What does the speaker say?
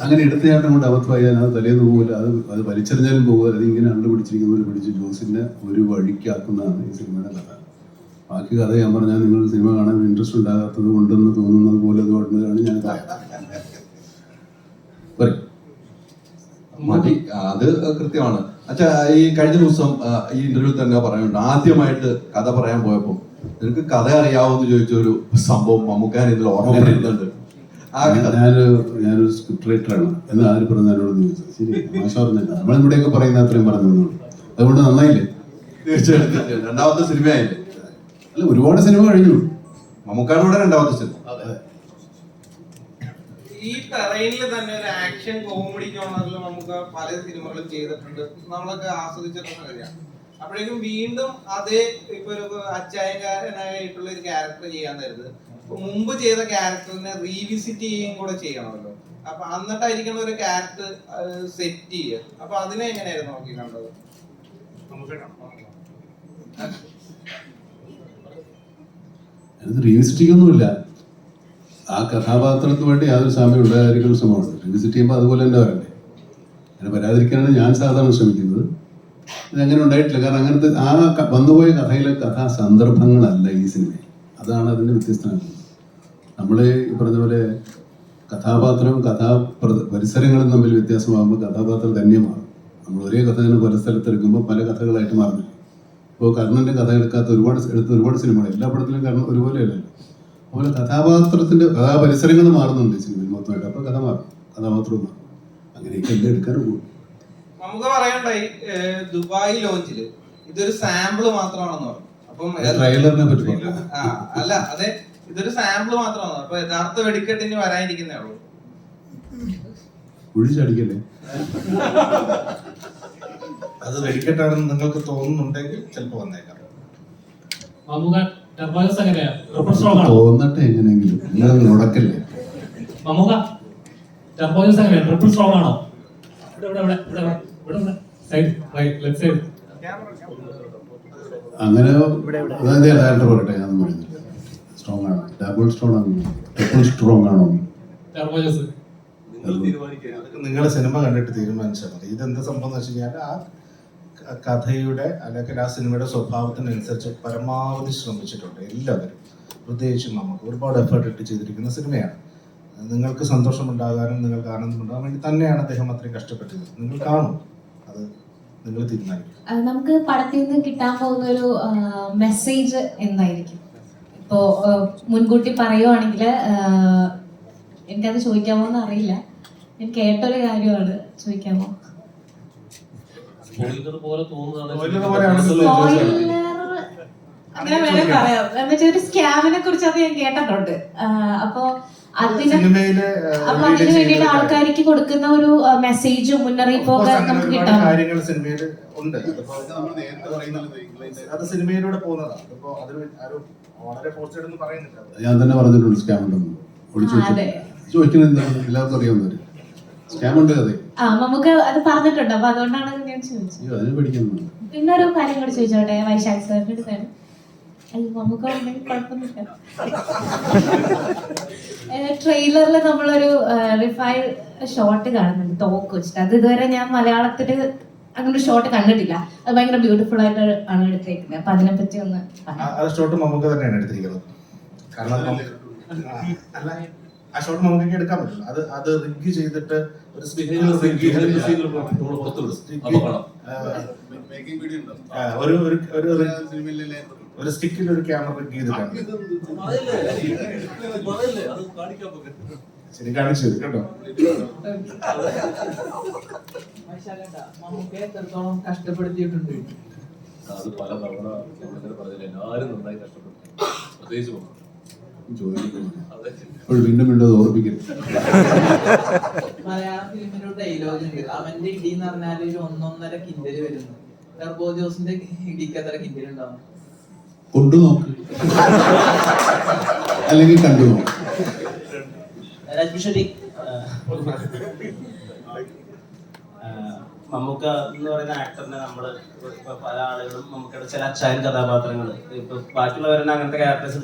അങ്ങനെ എടുത്തയാട്ടം കൊണ്ട് അബദ്ധമായി അത് തലേന്ന് പോകില്ല, അത് വലിച്ചെറിഞ്ഞാലും പോകുക, അത് ഇങ്ങനെ പിടിച്ചിരിക്കുന്നവർ പിടിച്ച് ജോസിനെ ഒരു വഴിക്കാക്കുന്നതാണ് ഈ സിനിമയുടെ കഥ. ബാക്കി കഥ ഞാൻ പറഞ്ഞാൽ നിങ്ങൾ സിനിമ കാണാൻ ഇൻട്രസ്റ്റ് ഉണ്ടാകാത്തത് കൊണ്ടെന്ന് തോന്നുന്നത് പോലെ അതുകൊണ്ടാണ് ഞാൻ മതി. അത് കൃത്യമാണ്. അച്ഛാ, ഈ കഴിഞ്ഞ ദിവസം ഈ ഇന്റർവ്യൂ തന്നെ പറയുന്നുണ്ട്, ആദ്യമായിട്ട് കഥ പറയാൻ പോയപ്പോൾ നിനക്ക് കഥ അറിയാവോന്ന് ചോദിച്ചൊരു സംഭവം മമ്മൂക്കാൻ ഇതിൽ ഓർമ്മ വരുന്നുണ്ട്. ഞാനൊരു സ്ക്രിപ്റ്റ് റൈറ്ററാണ് എന്ന് ആര് പറഞ്ഞു എന്നോട് ചോദിച്ചത്. ശരി, മാഷ പറഞ്ഞില്ല, നമ്മളിവിടെയൊക്കെ പറയുന്ന അത്രയും പറഞ്ഞു, അതുകൊണ്ട് നന്നായില്ലേ? തീർച്ചയായിട്ടും രണ്ടാമത്തെ സിനിമയായില്ലേ? അല്ല, ഒരുപാട് സിനിമ കഴിഞ്ഞു. മമ്മൂക്കാട് കൂടെ രണ്ടാമത്തെ സിനിമ. ഈ ടെറൈനിൽ തന്നെ ഒരു ആക്ഷൻ കോമഡി ജോണറിൽ നമുക്ക് പല സിനിമകളും ചെയ്തിട്ടുണ്ട്, നമ്മളൊക്കെ ആസ്വദിച്ചിട്ടുള്ള കാര്യമാണ്. അപ്പോഴേക്കും വീണ്ടും അതേ ഇപ്പൊ ഒരു അച്ചായൻകാരനായിട്ടുള്ള ഒരു ക്യാരക്ടർ ചെയ്യാൻ തരുന്നത് മുമ്പ് ചെയ്ത ക്യാരക്ടറിനെ റീവിസിറ്റ് ചെയ്യുകയും കൂടെ ചെയ്യണമല്ലോ. അപ്പൊ എന്നിട്ടായിരിക്കണം ഒരു ക്യാരക്ടർ സെറ്റ് ചെയ്യുക. അപ്പൊ അതിനെ എങ്ങനെയായിരുന്നു നോക്കി കണ്ടത്? റീവിസിറ്റിംഗ് ഒന്നുമില്ല, ആ കഥാപാത്രത്തിന് വേണ്ടി യാതൊരു സാമ്യം ഉണ്ടായിരിക്കുന്ന ശ്രമമാണ്. റീവിസിറ്റ് ചെയ്യുമ്പോൾ അതുപോലെ തന്നെ വരണ്ടേ, അങ്ങനെ വരാതിരിക്കാനാണ് ഞാൻ സാധാരണ ശ്രമിക്കുന്നത്. ഇതങ്ങനെ ഉണ്ടായിട്ടില്ല, കാരണം അങ്ങനത്തെ ആ വന്നുപോയ കഥയിലെ കഥാ സന്ദർഭങ്ങളല്ല ഈ സിനിമയിൽ, അതാണ് അതിൻ്റെ വ്യത്യസ്തമാക്കുന്നത്. നമ്മൾ ഈ പറഞ്ഞ പോലെ കഥാപാത്രവും പരിസരങ്ങളും തമ്മിൽ വ്യത്യാസമാകുമ്പോൾ കഥാപാത്രം തന്നെ മാറും. നമ്മൾ ഒരേ കഥ തന്നെ പല സ്ഥലത്തെടുക്കുമ്പോൾ പല കഥകളായിട്ട് മാറുന്നില്ല. ഇപ്പോൾ കർണൻ്റെ കഥ എടുത്ത ഒരുപാട് സിനിമകൾ, എല്ലാ പടത്തിലും കർണൻ ഒരുപോലെയല്ലല്ലോ. അതുപോലെ കഥാപാത്രത്തിൻ്റെ കഥാപരിസരങ്ങൾ മാറുന്നുണ്ട് ഈ സിനിമയിൽ മൊത്തമായിട്ട്. അപ്പോൾ കഥ മാറും, കഥാപാത്രവും മാറും. അങ്ങനെയൊക്കെ എല്ലാം എടുക്കാറുള്ളൂ. നമുക്ക് പറയണ്ടായി ദുബായ് ലോഞ്ചില് ഇതൊരു സാമ്പിള് മാത്രമാണെന്ന് പറഞ്ഞു. അപ്പം ട്രെയിലറിനെ പറ്റി അല്ല, അതെ, ഇതൊരു സാമ്പിള് മാത്രമാണ്. അപ്പൊ യഥാർത്ഥ വെടിക്കെട്ടിന് വരാനിരിക്കുന്നേ ഉള്ളൂ. കുഴിച്ചടിക്കല്ലേ? അത് വെടിക്കെട്ടാണെന്ന് നിങ്ങൾക്ക് തോന്നുന്നുണ്ടെങ്കിൽ ചിലപ്പോൾ വന്നേക്കാം. തോന്നട്ടെ എങ്ങനെയെങ്കിലും, നിങ്ങൾ മുടക്കല്ലേ. അങ്ങനെ ഡയറക്ടർ പറയട്ടെ, ഞാൻ പറയുന്നത് സ്ട്രോങ് ആണ്, ഡബിൾ സ്ട്രോങ് ആണ്, ട്രിപ്പിൾ സ്ട്രോങ് ആണോ? നിങ്ങളുടെ സിനിമ കണ്ടിട്ട് തീരുമാനിച്ചാൽ മതി. ഇതെന്താ സംഭവം എന്ന് വെച്ച് കഴിഞ്ഞാൽ ആ കഥയുടെ അല്ലെങ്കിൽ ആ സിനിമയുടെ സ്വഭാവത്തിനനുസരിച്ച് പരമാവധി ശ്രമിച്ചിട്ടുണ്ട് എല്ലാവരും. പ്രത്യേകിച്ചും നമുക്ക് ഒരുപാട് എഫേർട്ട് ഇട്ട് ചെയ്തിരിക്കുന്ന സിനിമയാണ്. നിങ്ങൾക്ക് സന്തോഷമുണ്ടാകാനും നിങ്ങൾക്ക് ആനന്ദമുണ്ടാകാൻ വേണ്ടി തന്നെയാണ് അദ്ദേഹം അത്രയും കഷ്ടപ്പെട്ടത്. നിങ്ങൾ കാണും, അത് നിങ്ങൾ തീരുമാനിക്കും. നമുക്ക് പടത്തിൽ നിന്ന് കിട്ടാൻ പോകുന്ന ഒരു മെസ്സേജ് എന്തായിരിക്കും? ഇപ്പോ മുൻകൂട്ടി പറയുവാണെങ്കിൽ എനിക്കത് ചോദിക്കാമോ എന്ന് അറിയില്ല. ഞാൻ കേട്ടൊരു കാര്യമാണ്, ചോദിക്കാമോ? അങ്ങനെ വേണേ പറയാം. എന്നുവെച്ചാൽ ഒരു സ്കാമിനെ കുറിച്ച് അത് ഞാൻ കേട്ടിട്ടുണ്ട്. അപ്പൊ അതിന് വേണ്ടിയിട്ട് ആൾക്കാർക്ക് കൊടുക്കുന്ന ഒരു മെസ്സേജും മുന്നറിയിപ്പും ഒക്കെ നമുക്ക് കിട്ടാം. കാര്യങ്ങൾ സിനിമയിൽ ഉണ്ട്, അത് സിനിമയിലൂടെ പോകുന്നതാണ്. അപ്പൊ അതിന് വളരെ പോസ്റ്റഡ് എന്ന് പറയുന്നില്ല. ഞാൻ തന്നെ പറഞ്ഞിട്ടുണ്ട് സ്കാം ഉണ്ടെന്ന്. ചോദിക്കുന്നത് എന്താണ്, എല്ലാവർക്കും അറിയാവുന്നവര് സ്കാം ഉണ്ട് കഥ. നമുക്ക് അത് പറഞ്ഞിട്ടുണ്ട്, അപ്പൊ അതുകൊണ്ടാണ് ഞാൻ ചോദിച്ചത്. അതിന് പഠിക്കുന്നുണ്ട്. പിന്നെ ഒരു കാര്യം കൂടി ചോദിച്ചോട്ടെ, വൈശാഖ് സാറിന്റെ അടുത്താണ്. നമുക്ക് ഉണ്ടെങ്കിൽ കുഴപ്പമൊന്നുമില്ല. ട്രെയിലറിൽ നമ്മളൊരു റിഫൈൽ ഷോട്ട് കാണുന്നുണ്ട് തോക്ക് വെച്ചിട്ട്. അത് ഇതുവരെ ഞാൻ മലയാളത്തില് അങ്ങനെ ഒരു ഷോട്ട് കണ്ടിട്ടില്ല. അത് ഭയങ്കര ബ്യൂട്ടിഫുൾ ആയിട്ട് ആണ് എടുത്തേക്കുന്നത്. അപ്പൊ അതിനെ പറ്റി ഒന്ന് ഷോട്ട് നമുക്ക് തന്നെയാണ് എടുത്തിരിക്കുന്നത്. കാരണം അല്ല, ആ ഷോട്ട് നമുക്ക് എടുക്കാൻ പറ്റില്ല. അത് റിഗ് ചെയ്തിട്ട് ഒരു ഒരു സ്റ്റിക്കിൽ ഒരു ക്യാമറ റിഗ് ചെയ്തിട്ടാണ്. ശരി, കാണിച്ചു കേട്ടോ. കഷ്ടപ്പെടുത്തിയിട്ടുണ്ട്. അത് പല തവണ പറഞ്ഞില്ല, എല്ലാവരും നന്നായി കഷ്ടപ്പെട്ടു, പ്രത്യേകിച്ച് വീണ്ടും വീണ്ടും ഓർമ്മിക്കരുത്. മലയാള ഫിലിമിന്റെ ഡയലോഗ് ഉണ്ട്, അവന്റെ ഇടി എന്ന് പറഞ്ഞാൽ ഒരു 1.5 കിൻഡല് വരുന്നു. ടർബോ ജോസിന്റെ ഇടിക്ക് എത്ര കിൻഡൽ ഉണ്ടാവും? കൊണ്ടു നോക്ക്, അല്ലെങ്കിൽ കണ്ടു നോക്ക്. മമ്മൂക്ക എന്ന് പറയുന്ന ആക്ടറിനെ നമ്മള് പല ആളുകളും മമ്മൂക്കയുടെ ചില അച്ചായൻ കഥാപാത്രങ്ങൾ ഇപ്പൊ ബാക്കിയുള്ളവരെ അങ്ങനത്തെ ക്യാരക്ടേഴ്സ്